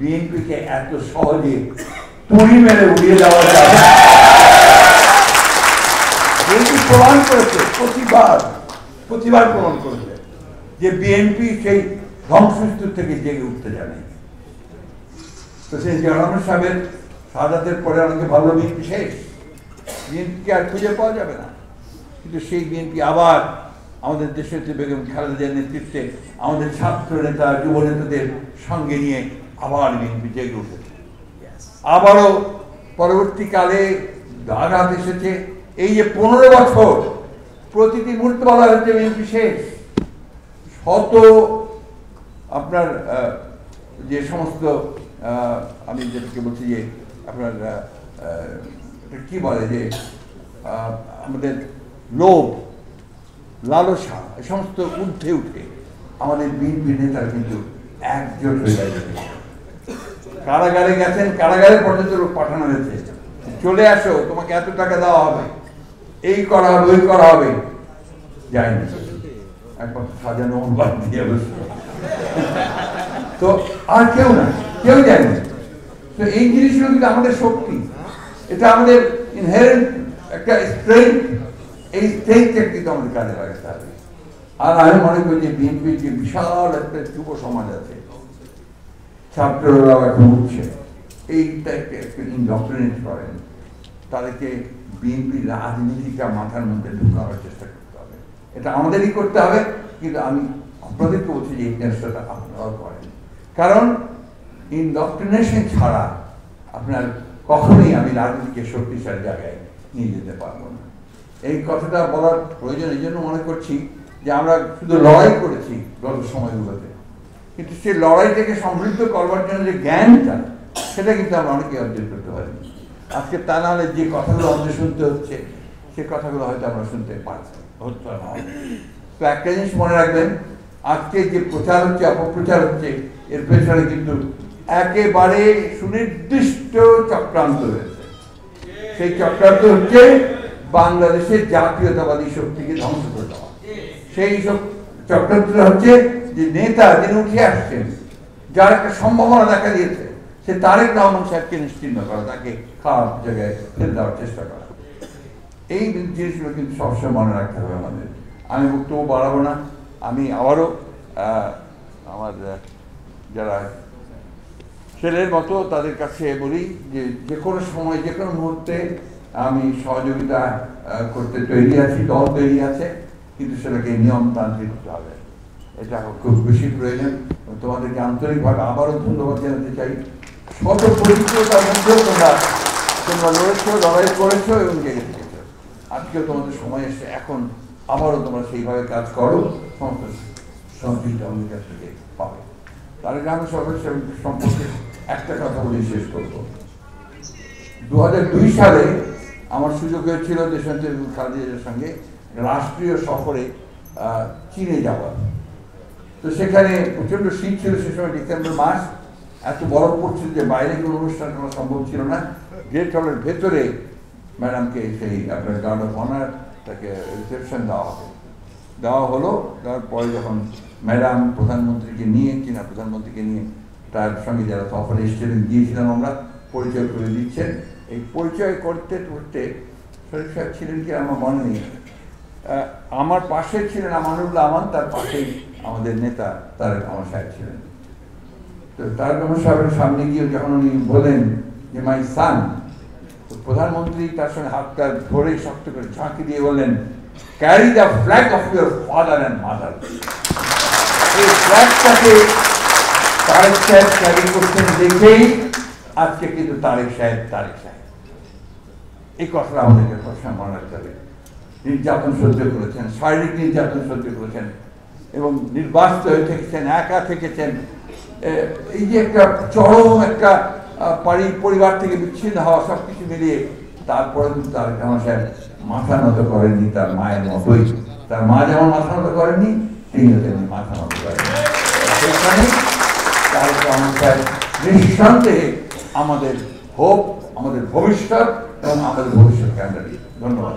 বিএনপিকে এত সহজে তুড়ি মেরে উড়িয়ে দেওয়া যাবে। বিএনপি প্রমাণ করেছে, প্রতিবার প্রমাণ করেছে যে বিএনপি সেই ধ্বংসস্তূপ থেকে জেগে উঠতে জানে। তো সেই জিয়াউর সাহেবের শাহাদাতের পরে অনেকে ভালো বিএনপি শেষ, বিএনপিকে আর খুঁজে পাওয়া যাবে না। কিন্তু সেই বিএনপি আবার আমাদের দেশের বেগম খালেদা জিয়ার নেতৃত্বে আমাদের ছাত্র নেতা যুব নেতাদের সঙ্গে নিয়ে আবার বিএনপি জেগে উঠেছে। আবারও পরবর্তীকালে আঘাত এসেছে। এই যে 15 বছর প্রতিটি মুহূর্তে বলা হচ্ছে বিএনপি শেষ। শত আপনার যে সমস্ত আমি যেটাকে বলছি যে আপনার কি বলে যে আমাদের লোভ লালসা এই সমস্ত ঊর্ধ্বে উঠে আমাদের বিএনপি নেতারা কিন্তু একজোট হয়ে গেছে। কারাগারে গেছেন, কারাগারে পর্যন্ত লোক পাঠানো হয়েছে, চলে আসো, তোমাকে এত টাকা দেওয়া হবে, এই করা হবে, ওই করা হবে। যায়নি, একবার সাজানো অনুবাদ দিয়ে বসে। তো আর কেউ না, কেউ যায়নি। তো এই জিনিসগুলো কিন্তু আমাদের শক্তি, এটা আমাদের ইনহেরেন্ট একটা স্ট্রেংথ। এই স্ট্রেংথটা কিন্তু আমাদের কাজে লাগাতে হবে। আর আমি মনে করি যে বিএনপির যে বিশাল একটা যুব সমাজ আছে, ছাত্ররাও এখন উঠছে, এইটা একটু ইনডক্ট্রিনেট করেন, তাদেরকে বিএনপির রাজনীতিটা মাথার মধ্যে ঢুকানোর চেষ্টা করতে হবে। এটা আমাদেরই করতে হবে, কিন্তু আমি আপনাদেরকে বলছি যে এই চেষ্টাটা আপনারাও করেন। কারণ ইনডক্ট্রিনেশন ছাড়া আপনার কখনোই আমি রাজনীতিকে শক্তিশালী জায়গায় নিয়ে যেতে পারবো না। এই কথাটা বলার প্রয়োজন এই জন্য মনে করছি যে আমরা শুধু লড়াই করেছি গত সময়গুলোতে, কিন্তু সেই লড়াইটাকে সমৃদ্ধ করবার জন্য যে জ্ঞানটা, সেটা কিন্তু আমরা অনেকে অর্জন করতে পারি। আজকে তা না হলে যে কথাগুলো আমাদের শুনতে হচ্ছে, সে কথাগুলো হয়তো আমরা শুনতে পারছি হতো না। তো একটা জিনিস মনে রাখবেন, আজকে যে প্রচার হচ্ছে, অপপ্রচার হচ্ছে, এর পেছনে কিন্তু একেবারে সুনির্দিষ্ট চক্রান্ত রয়েছে। সেই চক্রান্ত হচ্ছে বাংলাদেশের জাতীয়তাবাদী শক্তিকে ধ্বংস করে দেওয়া। সেই সব চক্রান্তটা হচ্ছে যে নেতা যিনি উঠে আসছেন, যার একটা সম্ভাবনা দেখা দিয়েছে, সে তারেক রহমান সাহেবকে নিশ্চিহ্ন করা, তাকে খারাপ জায়গায় ফেলে দেওয়ার চেষ্টা করা। এই জিনিসগুলো কিন্তু সবসময় মনে রাখতে হবে আমাদের। আমি বক্তব্য বাড়াবো না। আমি আবারও আমার যারা ছেলের মতো তাদের কাছে বলি যে যে কোনো সময়, যে কোনো মুহূর্তে আমি সহযোগিতা করতে তৈরি আছি, দল তৈরি আছে, কিন্তু সেটাকে নিয়মতান্ত্রিক হতে হবে। এটা খুব বেশি প্রয়োজন। তোমাদেরকে আন্তরিকভাবে আবারও ধন্যবাদ জানাতে চাই। শত পরিচিততার মধ্যেও তোমরা লড়েছো, লড়াই করেছো এবং জেগে থেকেছো। আজকেও তোমাদের সময় এসে এখন আবারও তোমরা সেইভাবে কাজ করো, সমস্ত সহযোগিতা আমাদের কাছ থেকে পাবে। তারেক রহমান সাহেবের সম্পর্কে একটা কথা বলে শেষ করবো। 2002 সালে আমার সুযোগ হয়েছিল দেশনেত্রী খালেদা জিয়ার সঙ্গে রাষ্ট্রীয় সফরে চীনে যাওয়ার। তো সেখানে প্রচণ্ড শীত ছিল, সে সময় ডিসেম্বর মাস, এত বরফ পড়ছিল যে বাইরে কোনো অনুষ্ঠান করা সম্ভব ছিল না। গেট হলের ভেতরে ম্যাডামকে সেই আপনার গার্ড অফ অনার তাকে রিসেপশন দেওয়া হলো। তারপরে যখন ম্যাডাম প্রধানমন্ত্রীকে নিয়ে, চীনা প্রধানমন্ত্রীকে নিয়ে তার সঙ্গে যারা সফরে এসেছিলেন, গিয়েছিলাম আমরা, পরিচয় করে দিচ্ছেন। এই পরিচয় করতে করতে শরীফ সাহেব ছিলেন কি আমার মনে নেই, আমার পাশে ছিলেন আমানুল্লাহ আমান, তার পাশেই আমাদের নেতা তারেক রহমান সাহেব ছিলেন। তো তারেক রহমান সাহেবের সামনে গিয়ে যখন উনি বলেন যে মাই সান, তো প্রধানমন্ত্রী তার সঙ্গে হাতটা ধরে শক্ত করে ঝাঁকি দিয়ে বললেন, carry the flag of your father and mother. এই ফ্ল্যাগটাকে তারেক সাহেব ক্যারি করছেন দেখেই আজকে কিন্তু তারেক সাহেব। এই কথাটা আমাদেরকে সবসময় মনে রাখতে হবে। নির্যাতন সহ্য করেছেন, শারীরিক নির্যাতন সহ্য করেছেন এবং নির্বাচিত হয়ে থেকেছেন, একা থেকেছেন। এই যে একটা চরম একটা পরিবার থেকে বিচ্ছিন্ন হওয়া, সব কিছু মিলিয়ে তারপরে কিন্তু তারেক রহমান সাহেব মাথা নত করেননি তার মায়ের মতোই। তার মা যেমন মাথা নত করেননি, তিনিও তেমনি মাথা নত করেননি। সেইখানে তারেক রহমান সাহেব নিঃসন্দেহে আমাদের হোপ, আমাদের ভবিষ্যৎ এবং আমাদের ভবিষ্যৎ কেন্দ্র। ধন্যবাদ।